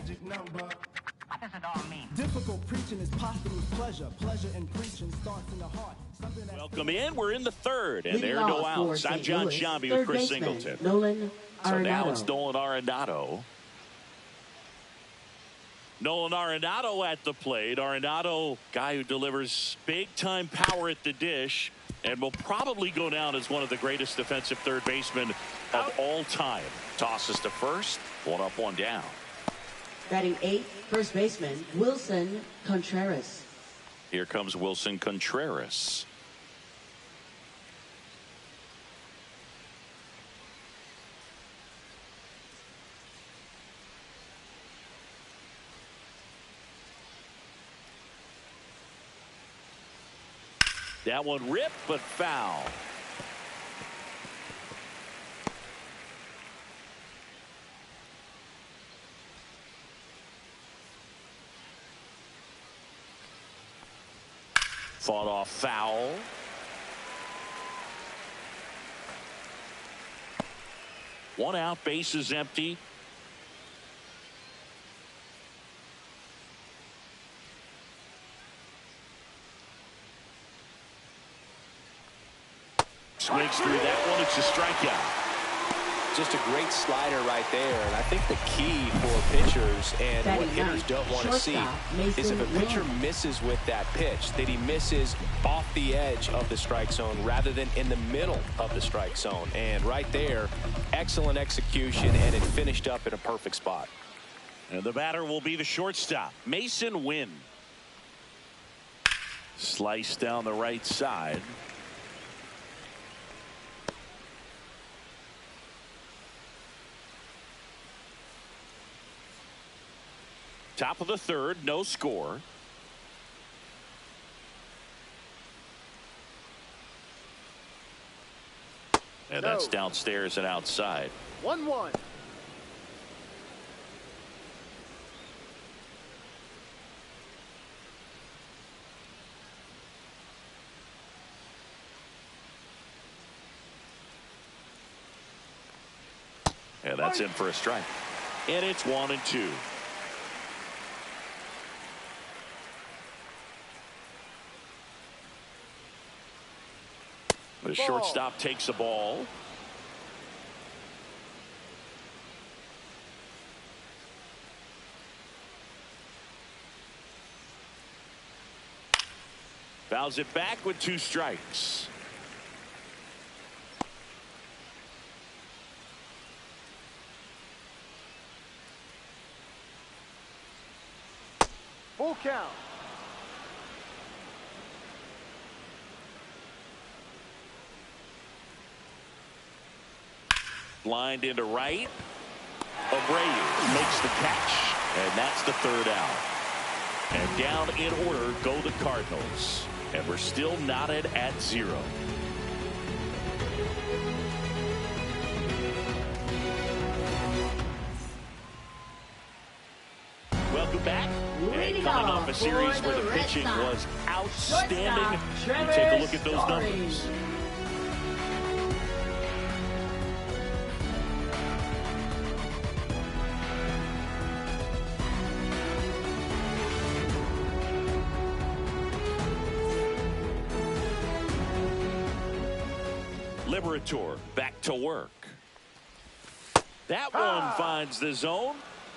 magic number. What does it all mean? Difficult preaching is posthumous pleasure. Pleasure in preaching starts in the heart. Welcome in. We're in the third, and there are no outs. I'm John Shambi with Chris Singleton. Nolan so now it's Nolan Arenado. Nolan Arenado at the plate. Arenado, guy who delivers big-time power at the dish and will probably go down as one of the greatest defensive third basemen of all time. Tosses to first. One up, one down. Batting eighth, first baseman Wilson Contreras. Here comes Wilson Contreras. That one ripped, but foul. Fought off foul. One out, base is empty. Swings through that one. It's a strikeout. Just a great slider right there. And I think the key for pitchers and what hitters don't want to see is if a pitcher misses with that pitch, that he misses off the edge of the strike zone rather than in the middle of the strike zone. And right there, excellent execution, and it finished up in a perfect spot. And the batter will be the shortstop, Mason Wynn. Slice down the right side. Top of the third, no score. And that's downstairs and outside. 1-1. And that's in for a strike. And it's 1-2. The shortstop takes the ball. Fouls it back with 2 strikes. Full count. Lined into right. Abreu makes the catch, and that's the third out. And down in order go the Cardinals, and we're still knotted at 0. Welcome back. And coming off a series where the pitching was outstanding, you take a look at those numbers. Liberator back to work. That one finds the zone.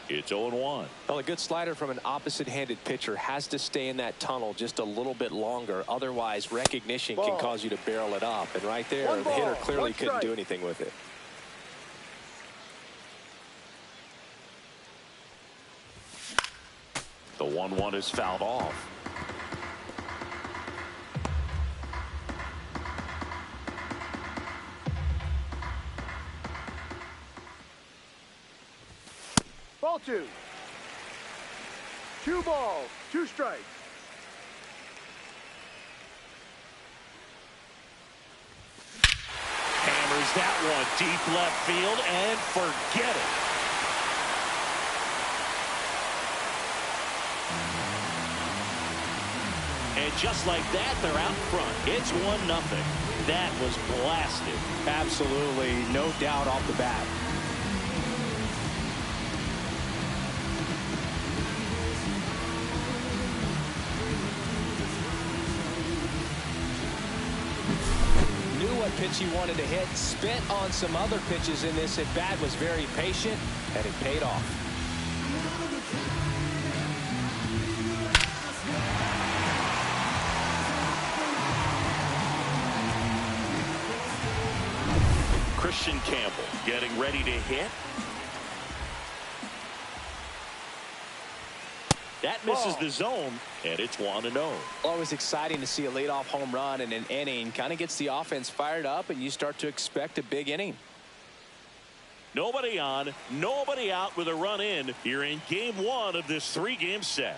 It's 0-1. Well, a good slider from an opposite-handed pitcher has to stay in that tunnel just a little bit longer. Otherwise, recognition can cause you to barrel it up. And right there, the hitter clearly couldn't do anything with it. The 1-1 is fouled off. Ball 2. 2 balls, 2 strikes. Hammers that one deep left field and forget it. And just like that, they're out front. It's 1-0. That was blasted. Absolutely, no doubt off the bat. pitch he wanted to hit. Spent on some other pitches in this at bat. Was very patient, and it paid off. Christian Campbell getting ready to hit. That misses the zone, and it's 1-0. Always exciting to see a leadoff home run in an inning. Kind of gets the offense fired up, and you start to expect a big inning. Nobody on, nobody out with a run in here in game 1 of this 3-game set.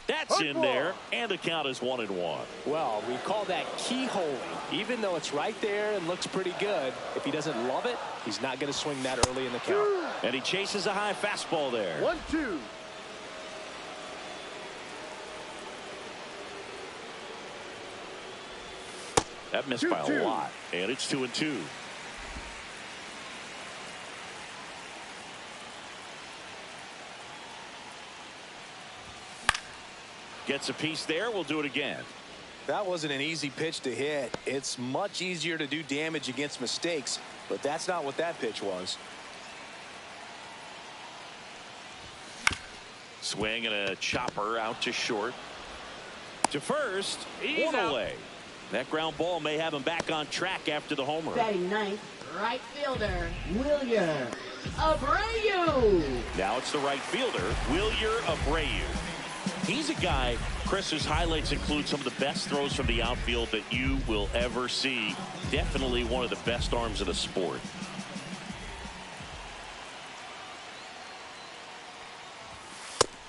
That's in there, and the count is 1-1. Well, we call that keyholing. Even though it's right there and looks pretty good, if he doesn't love it, he's not going to swing that early in the count. And he chases a high fastball there. 1-2. That missed by a lot, and it's 2-2. Gets a piece there. We'll do it again. That wasn't an easy pitch to hit. It's much easier to do damage against mistakes, but that's not what that pitch was. Swing and a chopper out to short. To first, one away. That ground ball may have him back on track after the homer. Batting ninth, right fielder, Wilyer Abreu. Now it's the right fielder, Wilyer Abreu. He's a guy, Chris's highlights include some of the best throws from the outfield that you will ever see. Definitely one of the best arms of the sport.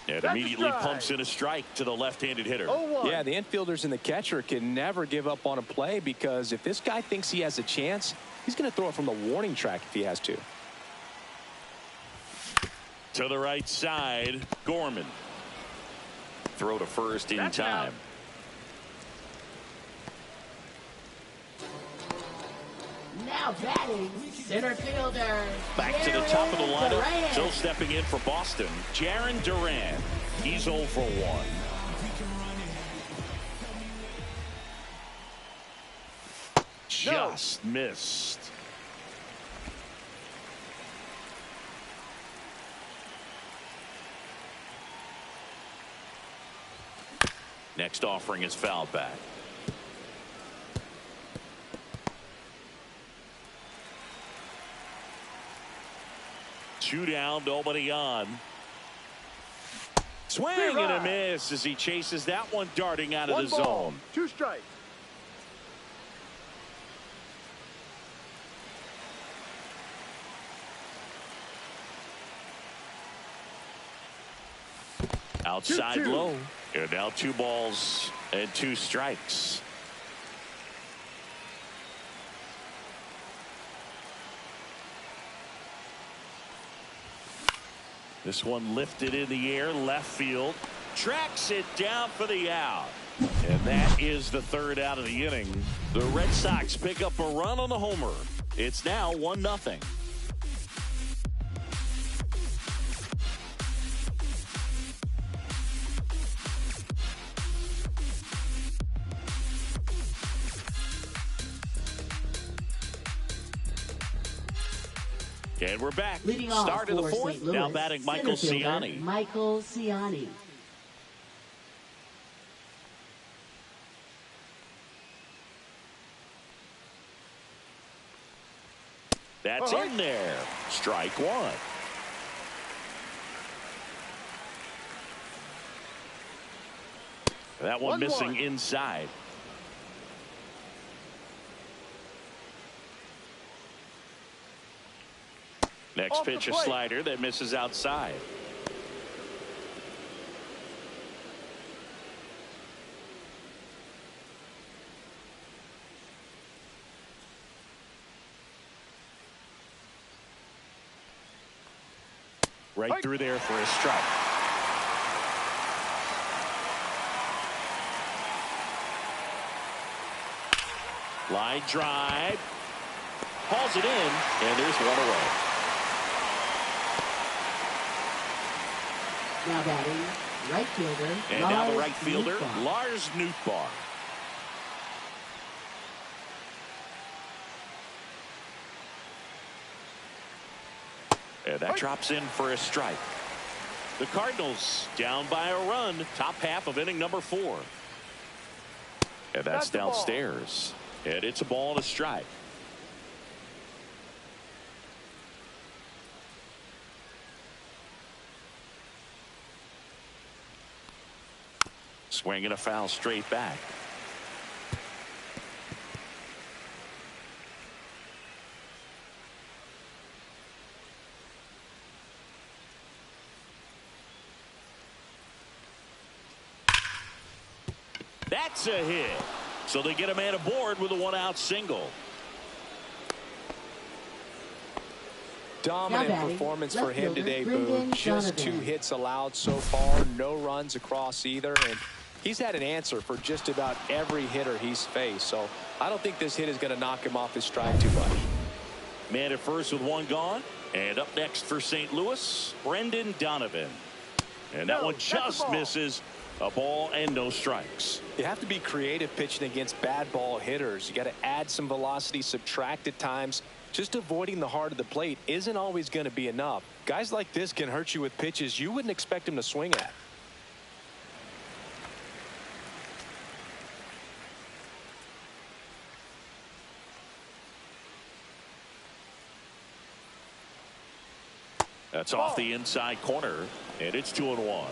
And immediately pumps in a strike to the left-handed hitter. Yeah, the infielders and the catcher can never give up on a play, because if this guy thinks he has a chance, he's going to throw it from the warning track if he has to. To the right side, Gorman. Throw to first in time. Now batting, center fielder. Back to the top of the lineup. Durant. Still stepping in for Boston, Jarren Duran. He's 0 for 1. Just missed. Next offering is fouled back. Two down, nobody on. Swing and a miss as he chases that one darting out of the zone. 2 strikes. Outside low. And now 2 balls and 2 strikes. This one lifted in the air, left field. Tracks it down for the out. And that is the 3rd out of the inning. The Red Sox pick up a run on the homer. It's now 1-0. And we're back. Leading off Start of the for 4th. St. Louis, Now batting Michael center fielder, Ciani. Michael Ciani. That's in there. Strike 1. That one missing inside. Next pitch, a slider that misses outside. Right through there for a strike. Line drive. Hauls it in, and there's one away. Now batting, right fielder, And Lars now the right fielder, Nootbaar. Lars Nootbaar. And that drops in for a strike. The Cardinals down by a run, top half of inning number 4. And that's downstairs. And it's a ball and a strike. Swinging a foul straight back. That's a hit. So they get a man aboard with a 1-out single. Dominant performance for him today, Boo. Just 2 hits allowed so far. No runs across either. And he's had an answer for just about every hitter he's faced. So I don't think this hit is going to knock him off his stride too much. Man at first with 1 gone. And up next for St. Louis, Brendan Donovan. And that one just misses. A ball and no strikes. You have to be creative pitching against bad ball hitters. You got to add some velocity, subtract at times. Just avoiding the heart of the plate isn't always going to be enough. Guys like this can hurt you with pitches you wouldn't expect him to swing at. That's off the inside corner, and it's 2-1.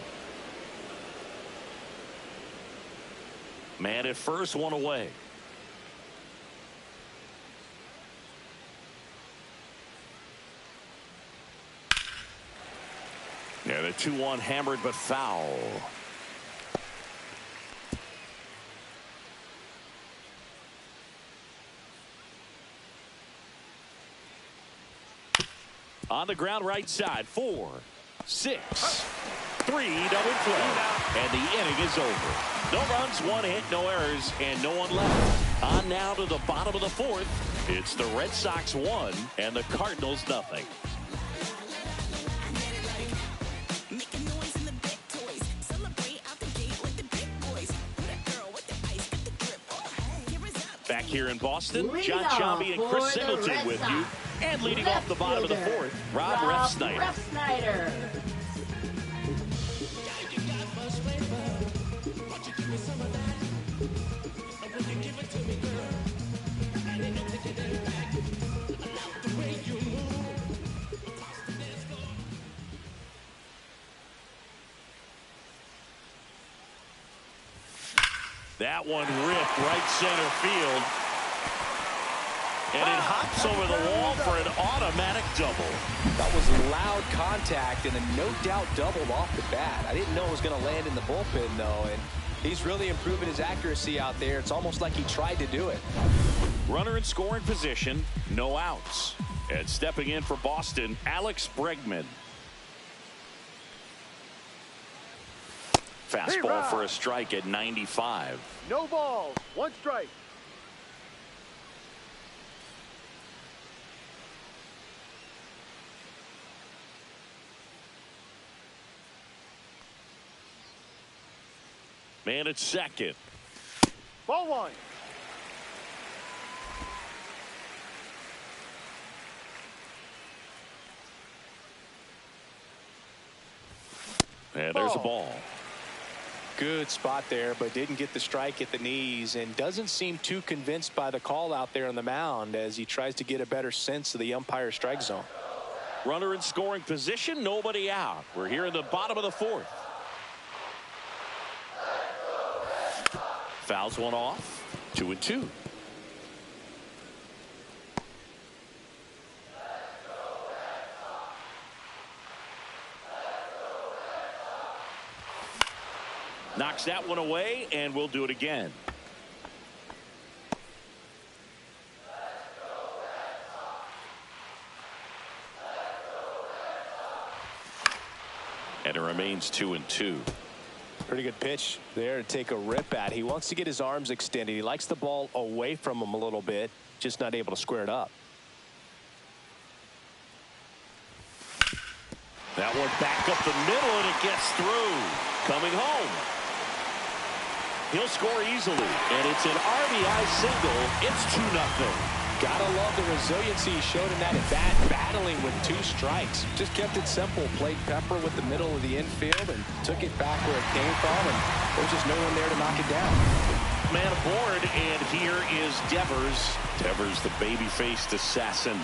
Man at first, 1 away. Yeah, the 2-1 hammered but foul. On the ground right side, 4, 6, 3, double play. And the inning is over. No runs, 1 hit, no errors, and no one left. On now to the bottom of the 4th. It's the Red Sox 1 and the Cardinals nothing. Back here in Boston, John Chambi and Chris Singleton with you. And leading off the bottom of the 4th, Rob Refsnyder. That one ripped right center field. And it hops over the wall for an automatic double. That was loud contact and a no-doubt double off the bat. I didn't know it was going to land in the bullpen, though. And he's really improving his accuracy out there. It's almost like he tried to do it. Runner in scoring position, no outs. And stepping in for Boston, Alex Bregman. Fastball for a strike at 95. No balls, 1 strike. Man at second. Ball 1. And there's a ball. Good spot there, but didn't get the strike at the knees and doesn't seem too convinced by the call out there on the mound as he tries to get a better sense of the umpire's strike zone. Runner in scoring position, nobody out. We're here in the bottom of the 4th. Fouls one off. 2-2. Knocks that one away, and we'll do it again. And it remains 2-2. Pretty good pitch there to take a rip at. He wants to get his arms extended. He likes the ball away from him a little bit, just not able to square it up. That one back up the middle, and it gets through. Coming home. He'll score easily, and it's an RBI single. It's 2-0. Gotta love the resiliency he showed in that at bat, battling with 2 strikes. Just kept it simple, played pepper with the middle of the infield and took it back where it came from, and there was just no one there to knock it down. Man aboard, and here is Devers. Devers, the baby-faced assassin.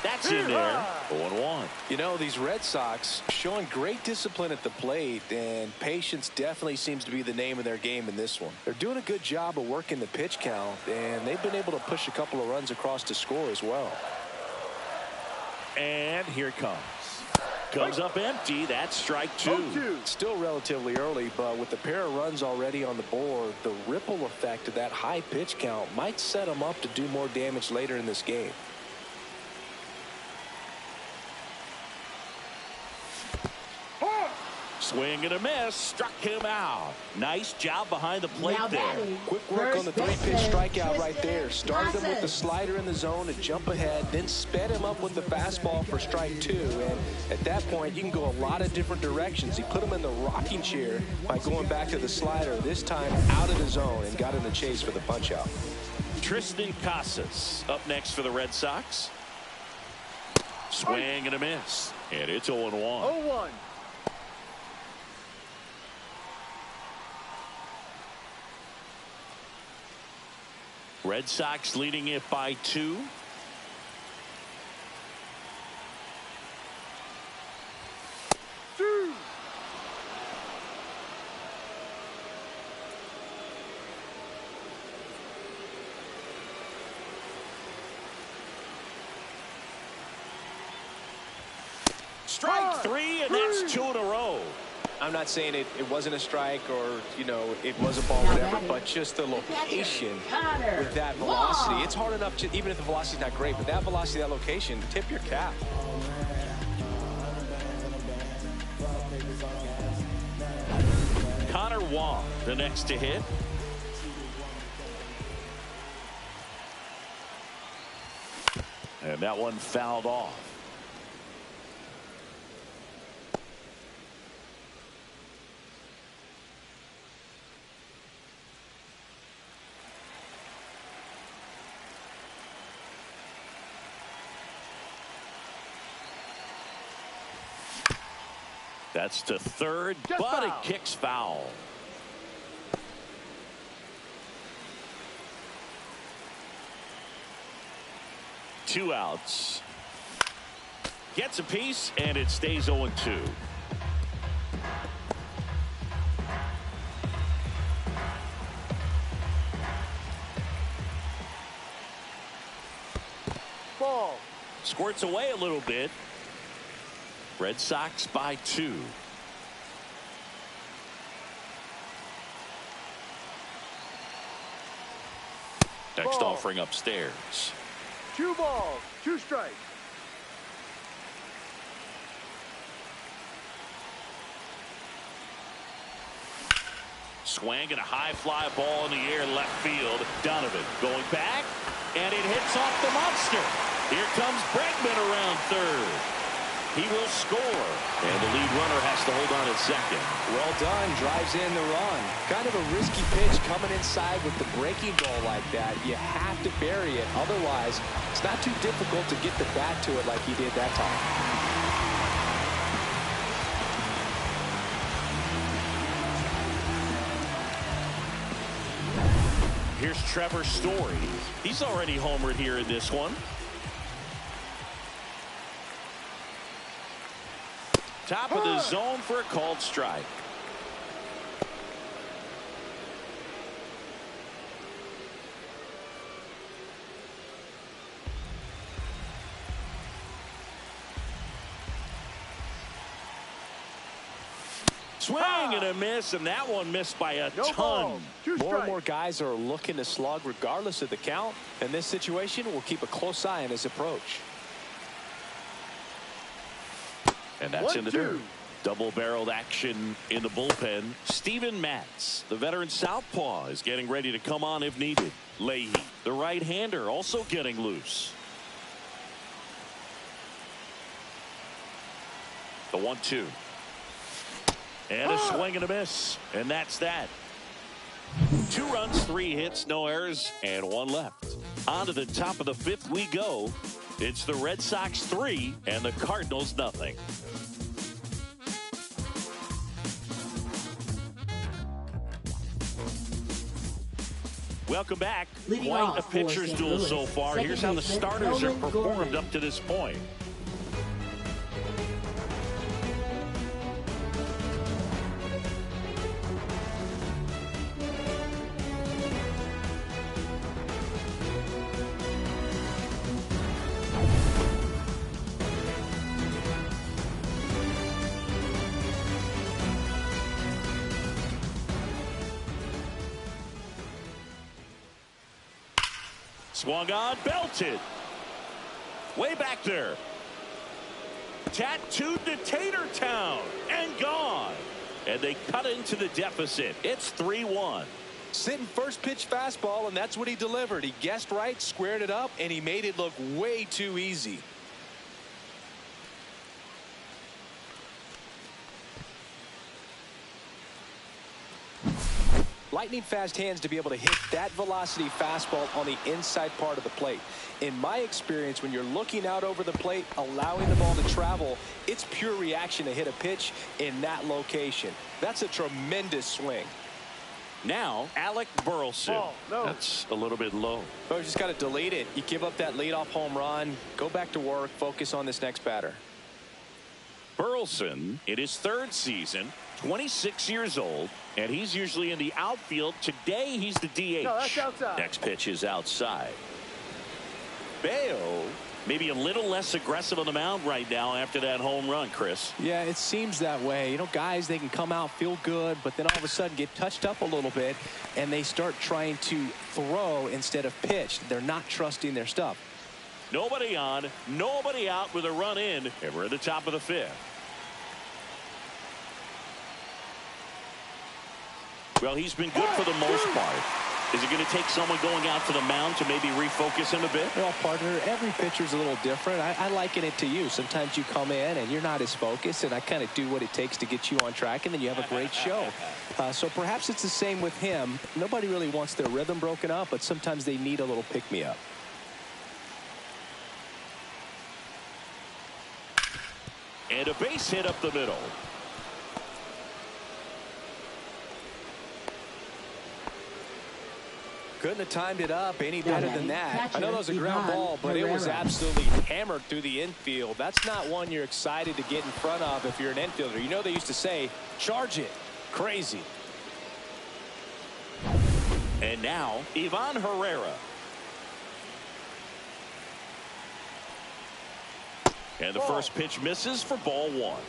That's in there. 0-1. You know, these Red Sox showing great discipline at the plate, and patience definitely seems to be the name of their game in this one. They're doing a good job of working the pitch count, and they've been able to push a couple of runs across to score as well. And here it comes. Comes up empty. That's strike 2. Still relatively early, but with the pair of runs already on the board, the ripple effect of that high pitch count might set them up to do more damage later in this game. Swing and a miss. Struck him out. Nice job behind the plate there. Quick work on the 3-pitch strikeout right there. Started him with the slider in the zone to jump ahead, then sped him up with the fastball for strike 2. And at that point, you can go a lot of different directions. He put him in the rocking chair by going back to the slider, this time out of the zone, and got in the chase for the punch out. Tristan Casas up next for the Red Sox. Swing and a miss. And it's 0-1. 0-1. Red Sox leading it by 2. Strike 3, and that's 2 in a row. I'm not saying it wasn't a strike or, you know, it was a ball, whatever, but just the location with that velocity. It's hard enough, to, even if the velocity's not great, but that velocity, that location, tip your cap. Connor Wong, the next to hit. And that one fouled off. That's to third, but it kicks foul. Two outs. Gets a piece, and it stays 0-2. Ball. Squirts away a little bit. Red Sox by 2. Next Ball. offering upstairs. 2 balls, 2 strikes. Swing and a high fly ball in the air left field. Donovan going back, and it hits off the monster. Here comes Bregman around third. He will score, and the lead runner has to hold on at second. Well done, drives in the run. Kind of a risky pitch coming inside with the breaking ball like that. You have to bury it, otherwise it's not too difficult to get the bat to it like he did that time. Here's Trevor Story. He's already homered here in this one. Top of the zone for a called strike. Swing and a miss, and that one missed by a ton. Balls, 2 More and strikes. more guys are looking to slug regardless of the count. In this situation, we'll keep a close eye on his approach. And that's in the 1-2. dirt. Double-barreled action in the bullpen. Steven Matz, the veteran southpaw, is getting ready to come on if needed. Leahy, the right-hander, also getting loose. The 1-2. And a swing and a miss. And that's that. 2 runs, 3 hits, no errors, and 1 left. On to the top of the fifth we go. It's the Red Sox 3 and the Cardinals nothing. Welcome back. Leading Quite off a pitcher's for St. duel Louis, so far. second Here's how the baseman starters have Nolan performed Gorman. up to this point. Swung on, belted. Way back there. Tattooed to Tatertown and gone. And they cut into the deficit. It's 3-1. Sitting first pitch fastball, and that's what he delivered. He guessed right, squared it up, and he made it look way too easy. Lightning fast hands to be able to hit that velocity fastball on the inside part of the plate. In my experience, when you're looking out over the plate, allowing the ball to travel, it's pure reaction to hit a pitch in that location. That's a tremendous swing. Now, Alec Burleson. Ball, no. That's a little bit low. Oh, you just got to delete it. You give up that leadoff home run, go back to work, focus on this next batter. Burleson in his third season, 26 years old, and he's usually in the outfield. Today, he's the DH. No, that's outside. Next pitch is outside. Bayo maybe a little less aggressive on the mound right now after that home run, Chris. Yeah, it seems that way. You know, guys, they can come out, feel good, but then all of a sudden get touched up a little bit, and they start trying to throw instead of pitch. They're not trusting their stuff. Nobody on, nobody out with a run in, and we're at the top of the fifth. Well, he's been good for the most part. Is it going to take someone going out to the mound to maybe refocus him a bit? Well, partner, every pitcher's a little different. I liken it to you. Sometimes you come in and you're not as focused, and I kind of do what it takes to get you on track, and then you have a great show. So perhaps it's the same with him. Nobody really wants their rhythm broken up, but sometimes they need a little pick-me-up. And a base hit up the middle. Couldn't have timed it up any better than that. I know that was a ground ball, but it was Herrera. absolutely hammered through the infield. That's not one you're excited to get in front of if you're an infielder. You know, they used to say, charge it. Crazy. And now, Ivan Herrera. And the first pitch misses for ball one.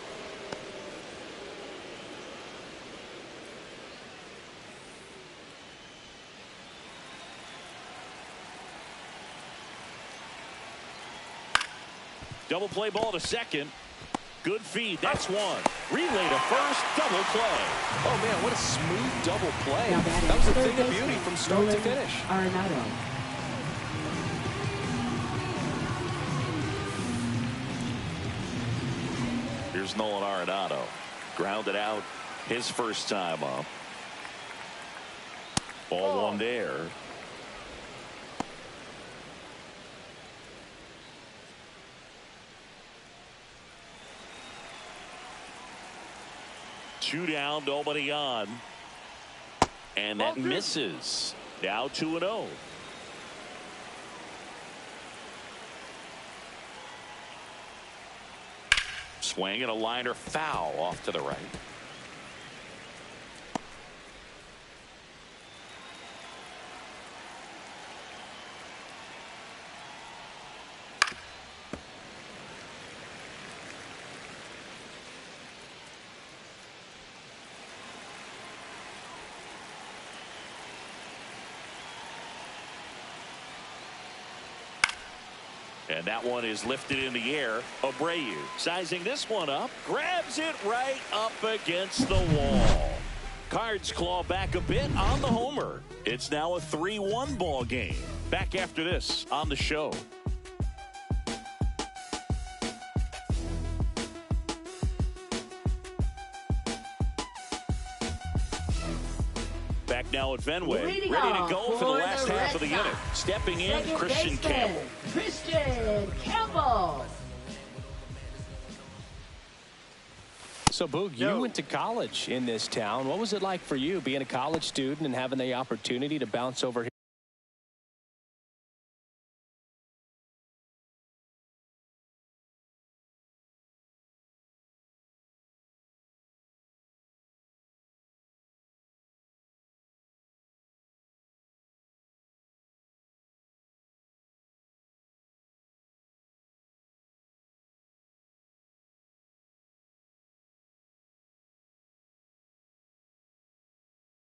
Double play ball to second. Good feed. That's one. Relay to first. Double play. Oh, man, what a smooth double play. Now batting That was a third thing of baseman, beauty from start to Nolan finish. Arenado. Here's Nolan Arenado. Grounded out his first time up. Ball one there. Two down, nobody on. And that misses. Now 2-0. Swing and a liner foul off to the right. And that one is lifted in the air. Abreu sizing this one up. Grabs it right up against the wall. Cards claw back a bit on the homer. It's now a 3-1 ball game. Back after this on the show. Back now at Fenway. Leading Ready to off go for the last the half of the Red inning. Sox. Stepping in, Second Christian baseman, Campbell. Christian Campbell. So, Boog, you went to college in this town. What was it like for you being a college student and having the opportunity to bounce over here?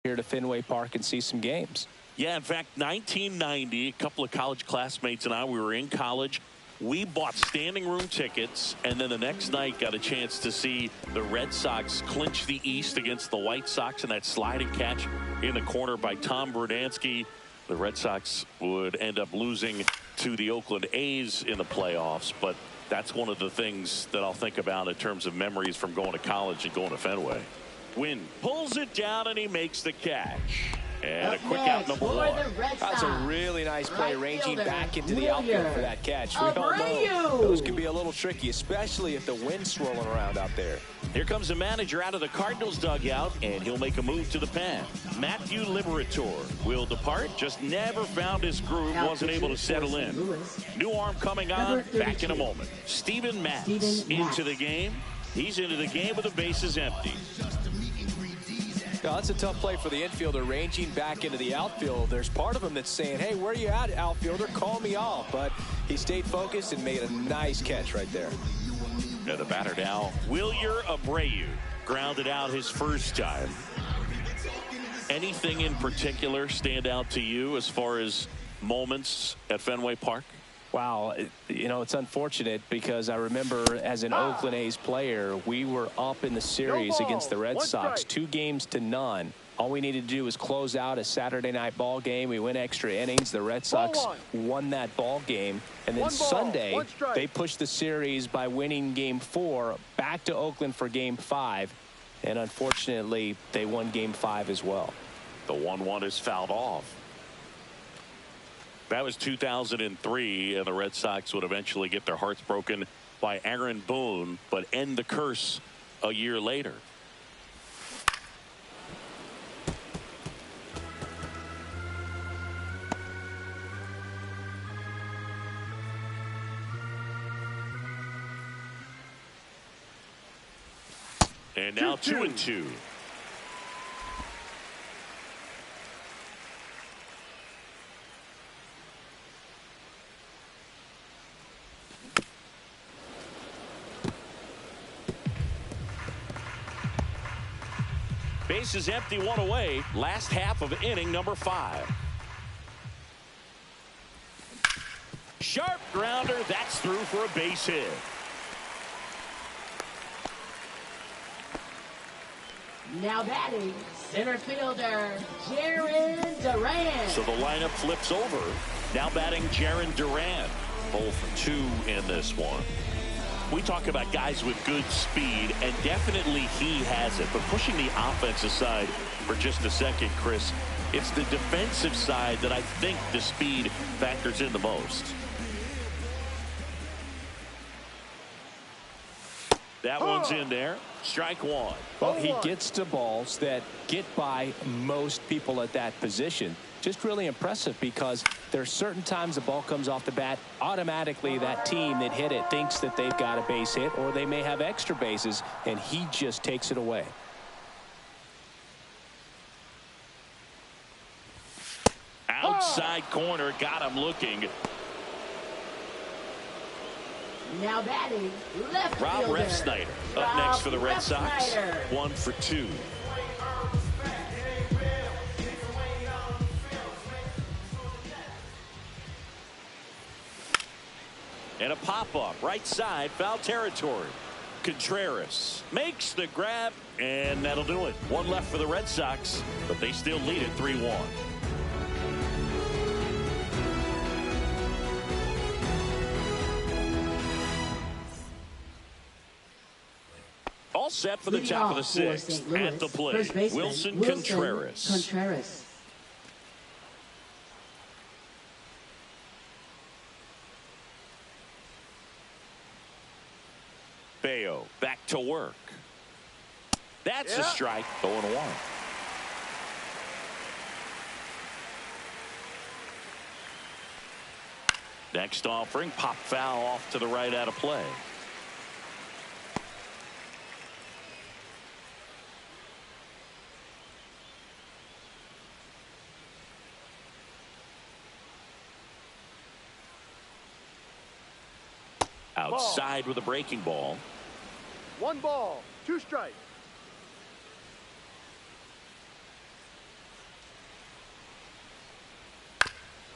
Here to Fenway Park and see some games. Yeah, in fact, 1990, a couple of college classmates and I, we were in college. We bought standing room tickets, and then the next night got a chance to see the Red Sox clinch the East against the White Sox, and that sliding catch in the corner by Tom Brudansky. The Red Sox would end up losing to the Oakland A's in the playoffs, but that's one of the things that I'll think about in terms of memories from going to college and going to Fenway. Wynn pulls it down, and he makes the catch. And a quick out, number one. That's a really nice play, ranging back into the outfield for that catch. We all know those can be a little tricky, especially if the wind's swirling around out there. Here comes the manager out of the Cardinals dugout, and he'll make a move to the pen. Matthew Liberator will depart. Just never found his groove, wasn't able to settle in. New arm coming on, back in a moment. Steven Matz into the game. He's into the game with the bases empty. That's a tough play for the infielder, ranging back into the outfield. There's part of him that's saying, hey, where you at, outfielder? Call me off. But he stayed focused and made a nice catch right there. And the batter now, Wilyer Abreu, grounded out his first time. Anything in particular stand out to you as far as moments at Fenway Park? Wow, you know, it's unfortunate because I remember as an Oakland A's player, we were up in the series against the Red Sox, 2-0. All we needed to do was close out a Saturday night ball game. We went extra innings. The Red Sox won that ball game. And then Sunday, they pushed the series by winning Game 4 back to Oakland for Game 5. And unfortunately, they won Game 5 as well. The 1-1 is fouled off. That was 2003, and the Red Sox would eventually get their hearts broken by Aaron Boone, but end the curse a year later. And now 2-2. Base is empty, one away. Last half of inning number 5. Sharp grounder. That's through for a base hit. Now batting, center fielder, Jarren Duran. So the lineup flips over. Now batting Jarren Duran. 0 for 2 in this one. We talk about guys with good speed, and definitely he has it. But pushing the offense aside for just a second, Chris, it's the defensive side that I think the speed factors in the most. That one's in there. Strike one. Well, he gets to balls that get by most people at that position. Just really impressive because there's certain times the ball comes off the bat, automatically that team that hit it thinks that they've got a base hit, or they may have extra bases, and he just takes it away. Outside corner, got him looking. Now batting, left Rob fielder. Refsnyder up next for the Red Sox. 1 for 2. And a pop-up, right side, foul territory. Contreras makes the grab, and that'll do it. 1 left for the Red Sox, but they still lead it 3-1. All set for the top of the sixth. At the plate, Wilson Contreras. Bayo back to work. That's a strike. 0-1. Next offering, pop foul off to the right out of play. Outside with a breaking ball. 1 ball, 2 strikes.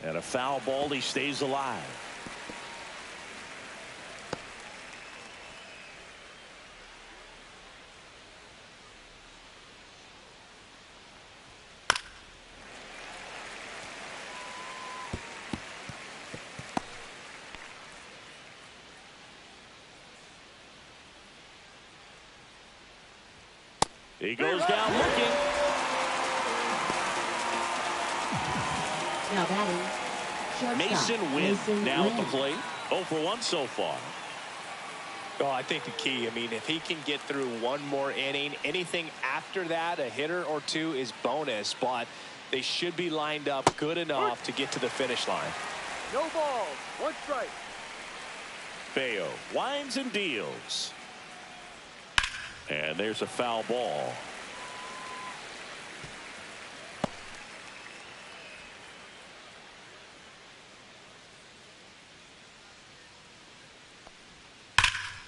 And a foul ball. He stays alive. He goes down looking. Now batting, Mason Wynn now at the plate. 0 for 1 so far. Oh, I think the key, I mean, if he can get through one more inning, anything after that, a hitter or two is bonus, but they should be lined up good enough to get to the finish line. No balls, 1 strike. Bayo winds and deals. And there's a foul ball.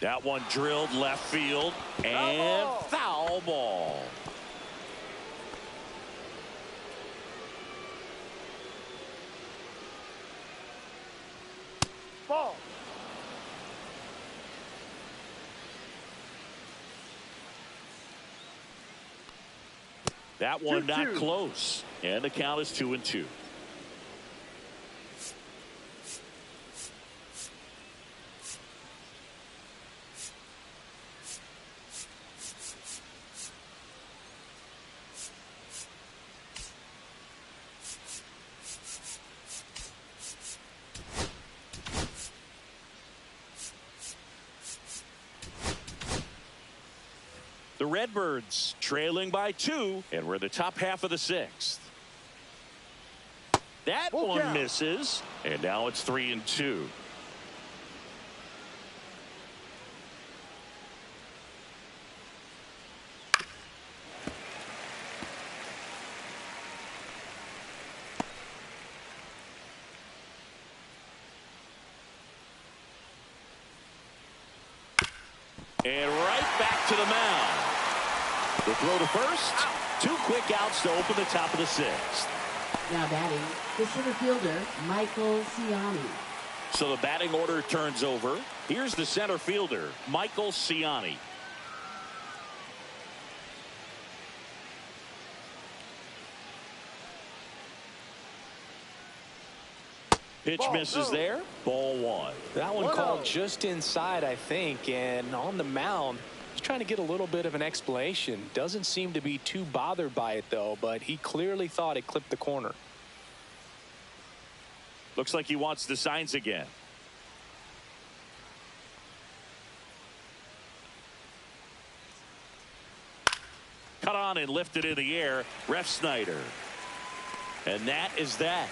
That one drilled left field and foul ball. Ball. That one not close. And the count is 2-2. The Redbirds trailing by 2, and we're in the top half of the 6th. That one misses, and now it's 3-2. And right back to the mound. The throw to first. 2 quick outs to open the top of the 6th. Now batting, the center fielder, Michael Ciani. So the batting order turns over. Here's the center fielder, Michael Ciani. Pitch misses there. Ball 1. That one called just inside, I think, and on the mound, he's trying to get a little bit of an explanation. Doesn't seem to be too bothered by it, though, but he clearly thought it clipped the corner. Looks like he wants the signs again. Cut on and lifted in the air. Ref Snyder. And that is that.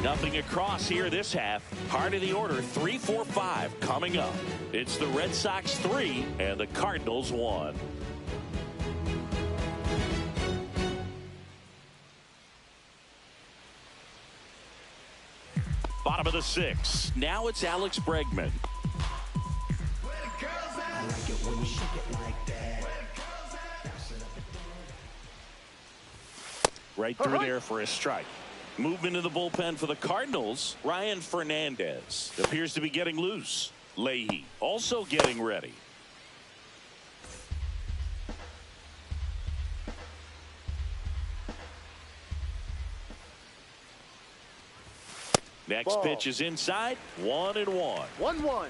Nothing across here this half. Heart of the order, 3, 4, 5 coming up. It's the Red Sox 3 and the Cardinals 1. Bottom of the 6th. Now it's Alex Bregman. Right through there for a strike. Movement in the bullpen for the Cardinals. Ryan Fernandez appears to be getting loose. Leahy also getting ready. Next pitch is inside. 1-1. 1-1.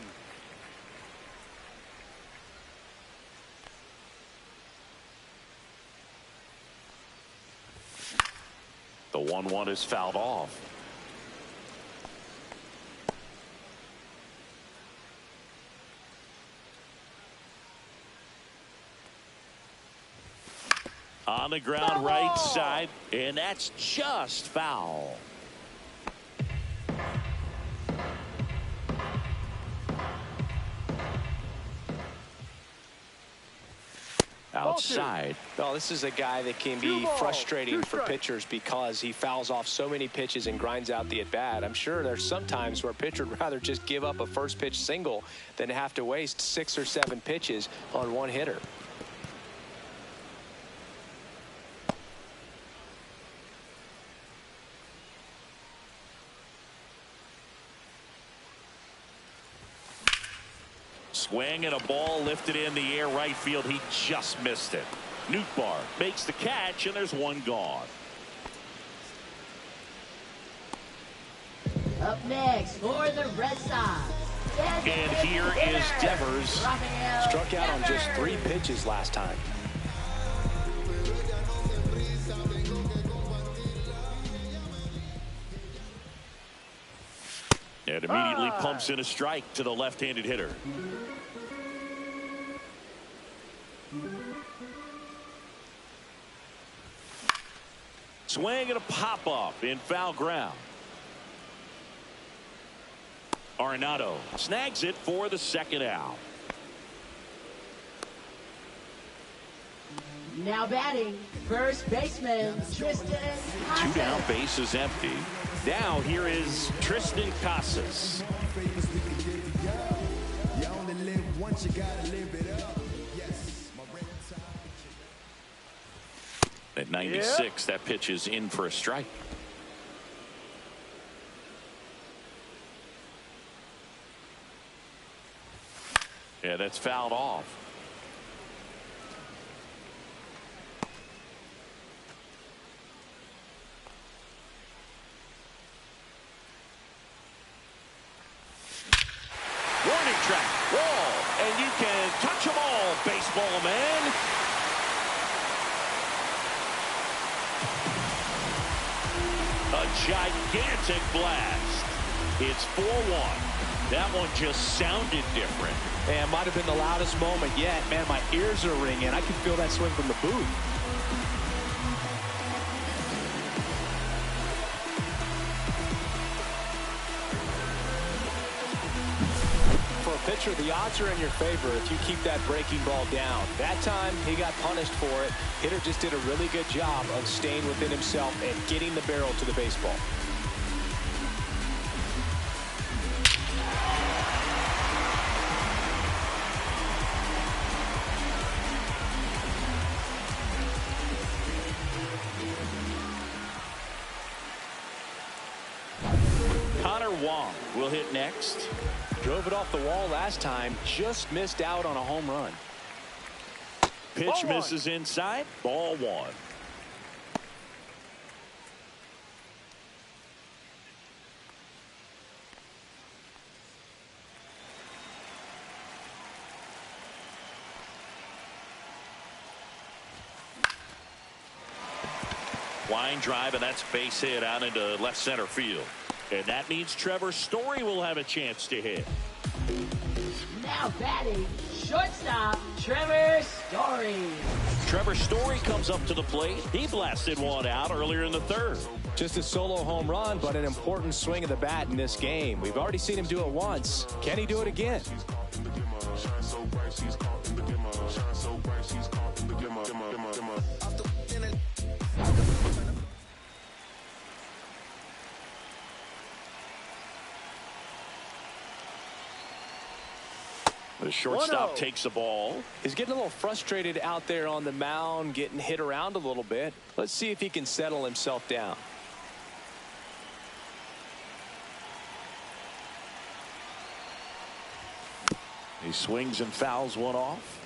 The 1-1 is fouled off. On the ground, right side, and that's just foul. Outside. Well, this is a guy that can be frustrating for pitchers because he fouls off so many pitches and grinds out the at-bat. I'm sure there's some times where a pitcher would rather just give up a first pitch single than have to waste 6 or 7 pitches on one hitter. Swing and a ball lifted in the air right field. He just missed it. Nootbaar makes the catch, and there's one gone. Up next for the Red Sox. And here is Devers. Struck out on just 3 pitches last time. And immediately pumps in a strike to the left-handed hitter. Swing and a pop-up in foul ground. Arenado snags it for the second out. Now batting, first baseman Tristan Casas. 2 down, bases empty. Now here is Tristan Casas. At 96, that pitch is in for a strike. Yeah, that's fouled off. Warning track, wall, and you can touch them all, baseball man. A gigantic blast. It's 4-1. That one just sounded different. And might have been the loudest moment yet. Man, my ears are ringing. I can feel that swing from the booth. For a pitcher, the odds are in your favor if you keep that breaking ball down. That time, he got punished for it. Hitter just did a really good job of staying within himself and getting the barrel to the baseball. Will hit next. Drove it off the wall last time, just missed out on a home run. Pitch misses inside, ball 1. Line drive, and that's base hit out into left center field. And that means Trevor Story will have a chance to hit. Now batting, shortstop Trevor Story. Trevor Story comes up to the plate. He blasted one out earlier in the 3rd. Just a solo home run, but an important swing of the bat in this game. We've already seen him do it once. Can he do it again? The shortstop takes the ball. He's getting a little frustrated out there on the mound, getting hit around a little bit. Let's see if he can settle himself down. He swings and fouls one off.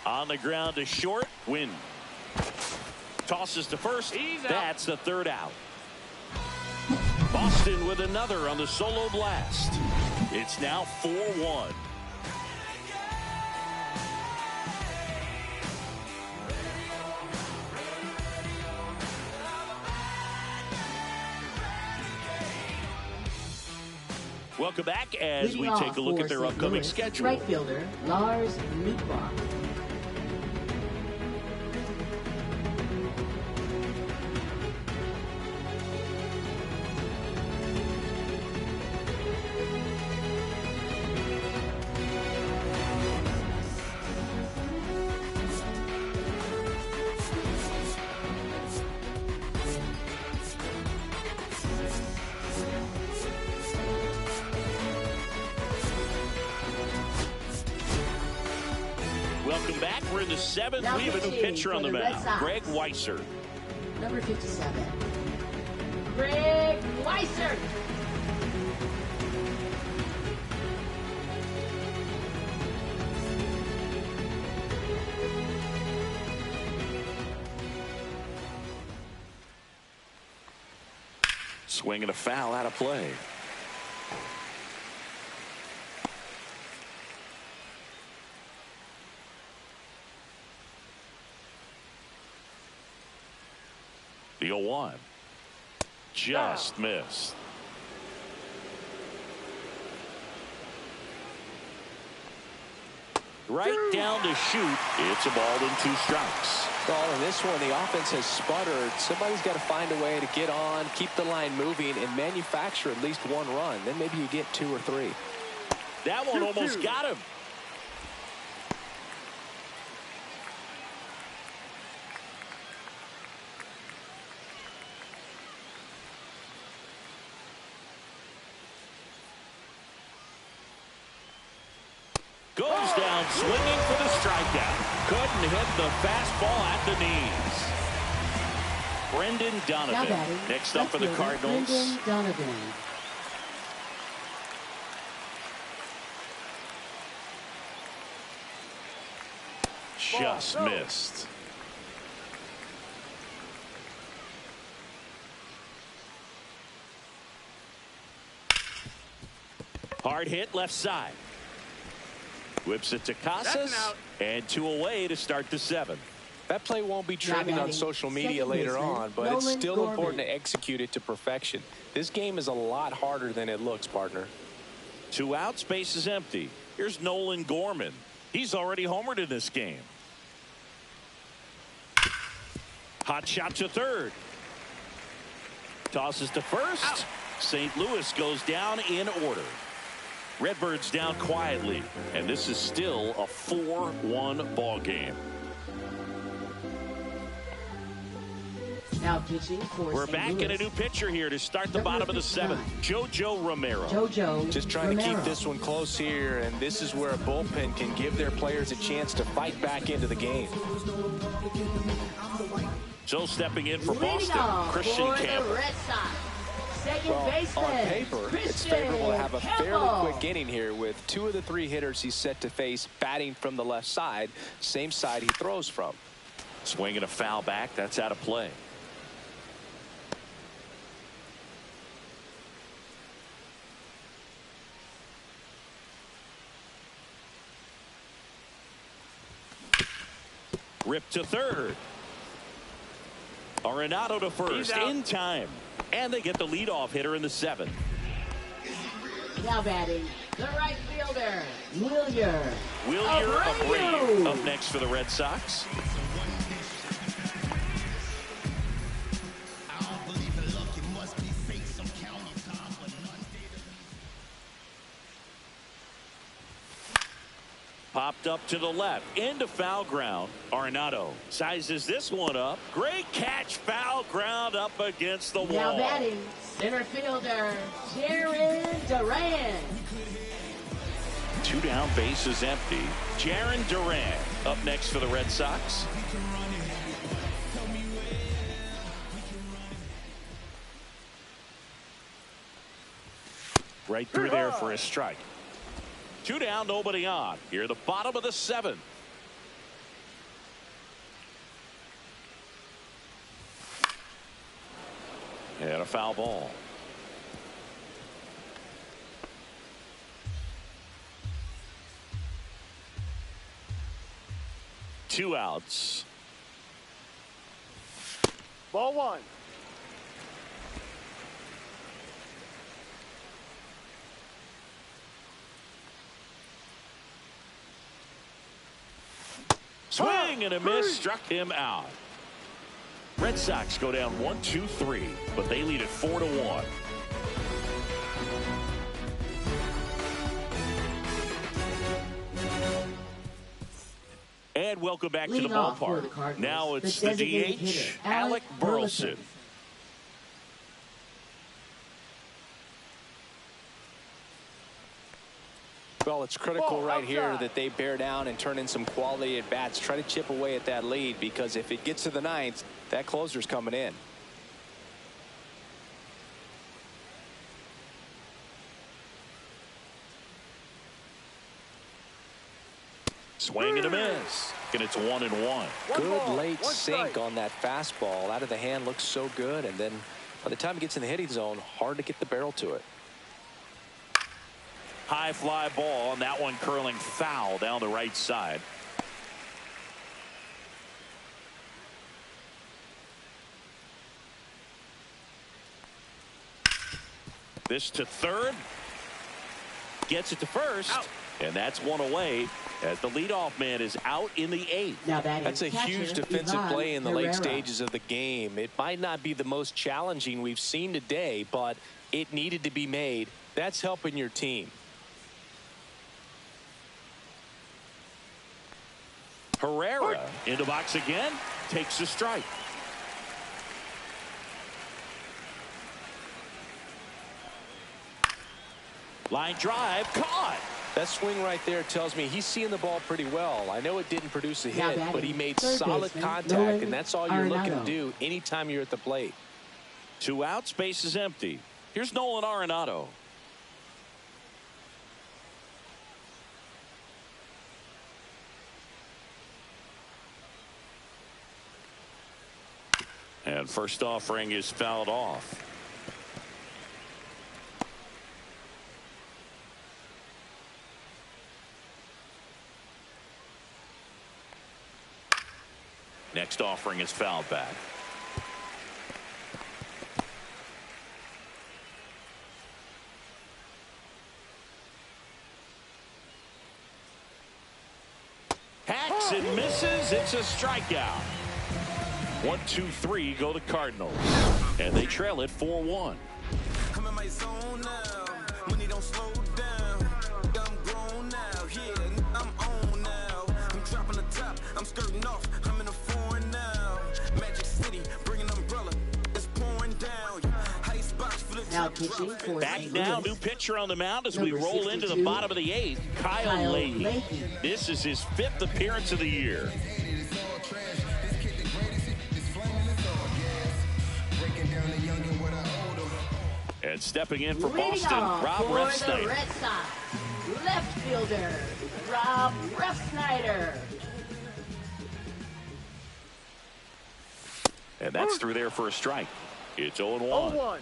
On the ground to short. Win. Tosses to first. That's the 3rd out. Ball Austin with another on the solo blast. It's now 4-1. Welcome back as we take a look at their upcoming schedule. Right fielder Lars Nootbaar. Welcome back. We're in the seventh. We have a new pitcher on the mound, Greg Weisser. Number 57, Greg Weisser. Swinging a foul out of play. The 0-1 just missed. Right down to shoot. It's a ball and 2 strikes. Well, in this one, the offense has sputtered. Somebody's got to find a way to get on, keep the line moving, and manufacture at least 1 run. Then maybe you get 2 or 3. That one almost got him. Goes down swinging for the strikeout. Couldn't hit the fastball at the knees. Brendan Donovan next up for the Cardinals. Brendan Donovan. Just missed. Hard hit left side. Whips it to Casas, and 2 away to start the 7th. That play won't be trending on social media later on, but it's still important to execute it to perfection. This game is a lot harder than it looks, partner. 2 outs, base is empty. Here's Nolan Gorman. He's already homered in this game. Hot shot to third. Tosses to first. Out. St. Louis goes down in order. Redbirds down quietly, and this is still a 4-1 ball game. Now pitching for We're St. back Louis. in a new pitcher here to start the bottom of the 7th. JoJo Romero. Just trying to keep this one close here, and this is where a bullpen can give their players a chance to fight back into the game. So stepping in for Boston, Christian Campbell. Well, on paper, it's favorable to have a fairly quick inning here with 2 of the 3 hitters he's set to face batting from the left side, same side he throws from. Swinging a foul back, that's out of play. Ripped to third. Arenado to first in time. And they get the leadoff hitter in the 7th. Now batting, the right fielder, Wilyer Abreu up next for the Red Sox. Popped up to the left, into foul ground. Arenado sizes this one up. Great catch, foul ground up against the wall. Now batting, center fielder, Jaron Duran. 2 down, base is empty. Jaron Duran up next for the Red Sox. Right through there for a strike. 2 down, nobody on. Here, the bottom of the 7th. And a foul ball. 2 outs. Ball 1. Swing and a miss, struck him out. Red Sox go down 1-2-3, but they lead it 4-1. And welcome back to the ballpark. Now it's the DH, Alec Burleson. Well, it's critical right here that they bear down and turn in some quality at bats. Try to chip away at that lead, because if it gets to the 9th, that closer's coming in. Swing and a miss. And it's 1-1. Good late sink on that fastball. Out of the hand, looks so good. And then by the time it gets in the hitting zone, hard to get the barrel to it. High fly ball, and that one curling foul down the right side. This to third. Gets it to first. Out. And that's one away as the leadoff man is out in the 8th. That's a huge defensive play in the late stages of the game. It might not be the most challenging we've seen today, but it needed to be made. That's helping your team. Herrera into box again, takes a strike. Line drive, caught. That swing right there tells me he's seeing the ball pretty well. I know it didn't produce a hit, but he made solid contact, and that's all you're looking to do anytime you're at the plate. 2 outs, base is empty. Here's Nolan Arenado. And first offering is fouled off. Next offering is fouled back. Hacks and misses. It's a strikeout. 1-2-3 go the Cardinals, and they trail it 4-1. Come in my zone now. Money don't slow down. I'm grown now. Yeah, I'm on now. I'm dropping the top. I'm skirting off. I'm in a foreign now. Magic City, bring an umbrella. It's pouring down. Ice box for the now pitching for back now, new pitcher on the mound as we roll into the bottom of the 8th. Kyle Leahy. This is his 5th appearance of the year. And stepping in for Boston, Rob Refsnyder. Red Sox, left fielder, Rob Refsnyder. And that's through there for a strike. It's 0-1. 0-1.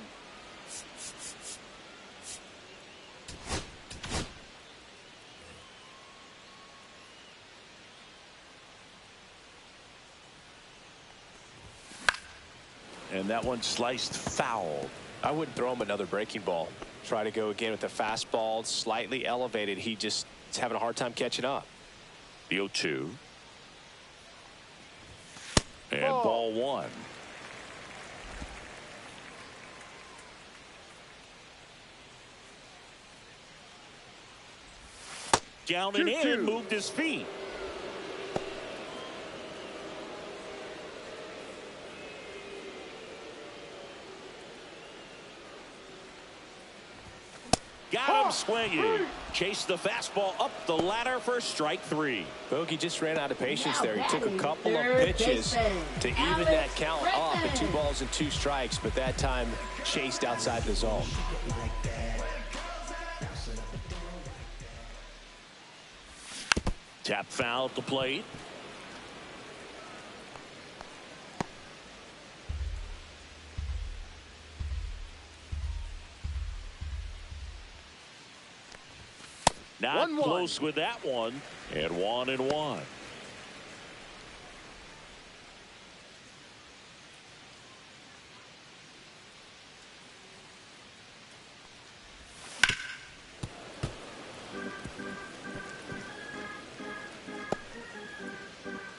And that one sliced foul. I wouldn't throw him another breaking ball. Try to go again with the fastball, slightly elevated. He just is having a hard time catching up. The 0-2. And ball 1. Down and in, moved his feet. Got him swinging. Chased the fastball up the ladder for strike 3. Bogey just ran out of patience there. He took a couple of pitches to even that count off at 2 balls and 2 strikes, but that time chased outside the zone. Tap foul at the plate. Not close with that one. And 1-1.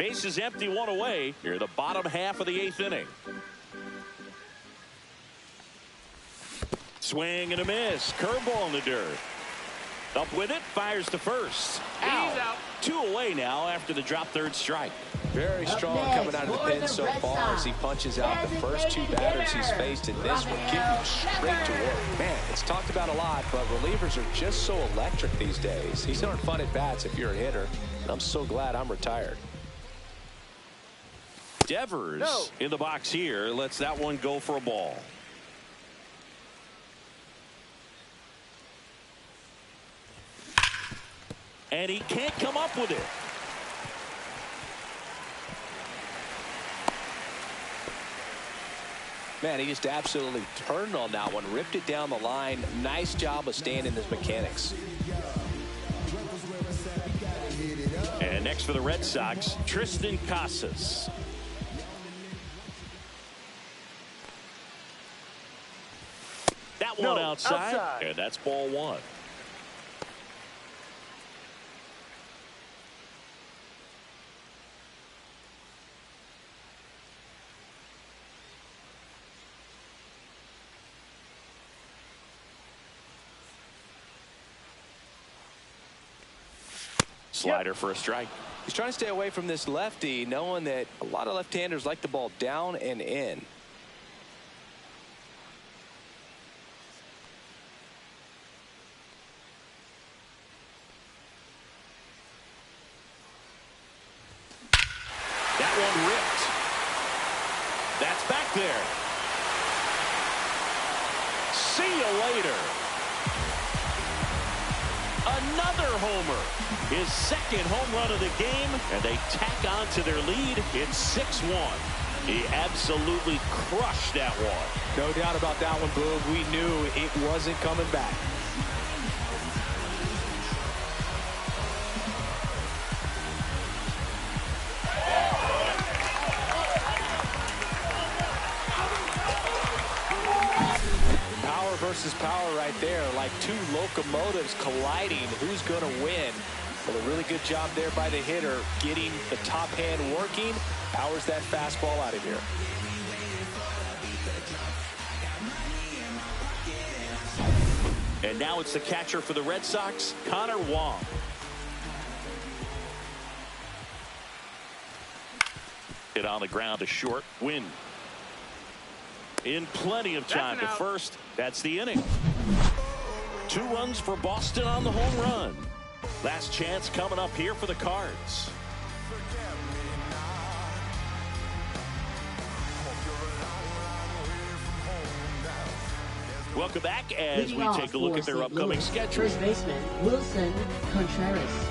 Base is empty, one away. Here, the bottom half of the 8th inning. Swing and a miss. Curveball in the dirt. Up with it, fires to first. Out. 2 away now after the drop third strike. Very strong coming out of the pen so far as he punches out the first 2 batters he's faced in this one, getting straight to work. Man, it's talked about a lot, but relievers are just so electric these days. These aren't fun at bats if you're a hitter. I'm so glad I'm retired. Devers in the box here. Lets that one go for a ball. And he can't come up with it. Man, he just absolutely turned on that one, ripped it down the line. Nice job of staying in his mechanics. And next for the Red Sox, Tristan Casas. That one outside. And that's ball 1. Slider for a strike. He's trying to stay away from this lefty, knowing that a lot of left-handers like the ball down and in. That one ripped. That's back there. See you later. Another homer. His second home run of the game, and they tack on to their lead. It's 6-1. He absolutely crushed that one. No doubt about that one, Boog. We knew it wasn't coming back. Power versus power right there, like 2 locomotives colliding. Who's going to win? Well, a really good job there by the hitter, getting the top hand working. Powers that fastball out of here. And now it's the catcher for the Red Sox, Connor Wong. Hit on the ground to short. Win. In plenty of time to first. That's the inning. 2 runs for Boston on the home run. Last chance coming up here for the Cards. Welcome back as we take a look at their upcoming schedule. First baseman Wilson Contreras.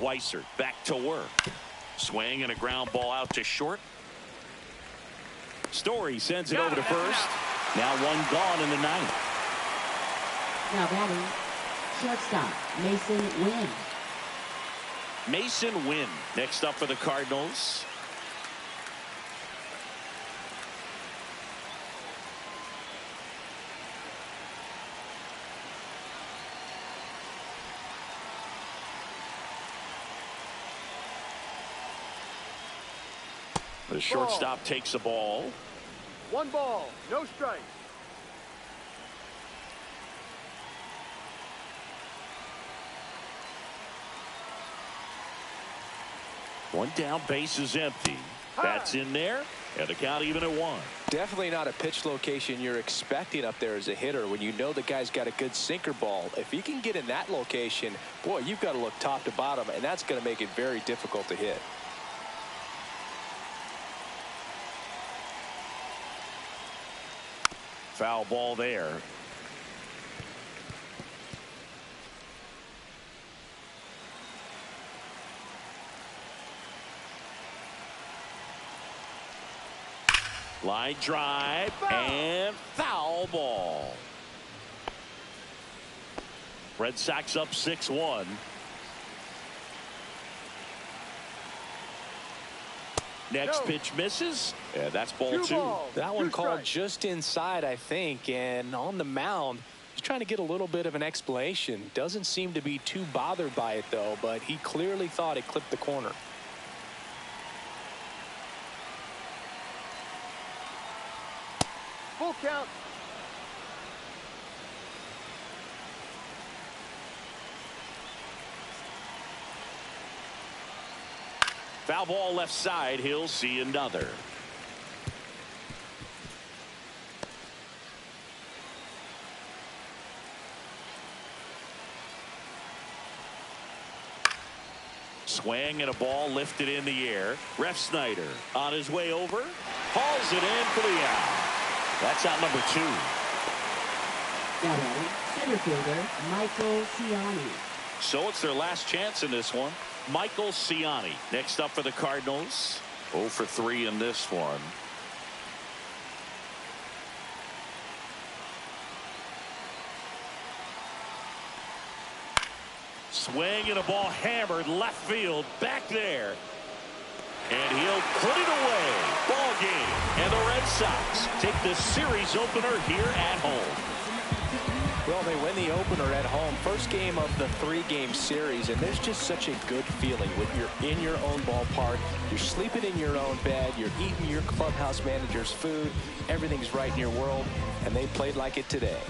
Weiser back to work. Swing and a ground ball out to short. Story sends it over to first. Now 1 gone in the 9th. Now batting, shortstop Mason Wynn. Mason Wynn next up for the Cardinals. The shortstop takes a ball. 1 ball, no strike. One down, base is empty. That's in there, and the count even at 1. Definitely not a pitch location you're expecting up there as a hitter when you know the guy's got a good sinker ball. If he can get in that location, boy, you've got to look top to bottom, and that's going to make it very difficult to hit. Foul ball there. Line drive and foul ball. Red Sox up 6-1. Next pitch misses. Yeah, that's ball 2. That one called just inside, I think, and on the mound, he's trying to get a little bit of an explanation. Doesn't seem to be too bothered by it, though, but he clearly thought it clipped the corner. Full count. Foul ball left side. He'll see another. Swing and a ball lifted in the air. Ref Snyder on his way over. Hauls it in for the out. That's out number 2. Center fielder Michael Ciani. So it's their last chance in this one. Michael Ciani next up for the Cardinals. 0 for 3 in this one. Swing and a ball hammered left field back there. And he'll put it away. Ball game. And the Red Sox take the series opener here at home. Well, they win the opener at home. First game of the 3-game series, and there's just such a good feeling when you're in your own ballpark. You're sleeping in your own bed. You're eating your clubhouse manager's food. Everything's right in your world, and they played like it today.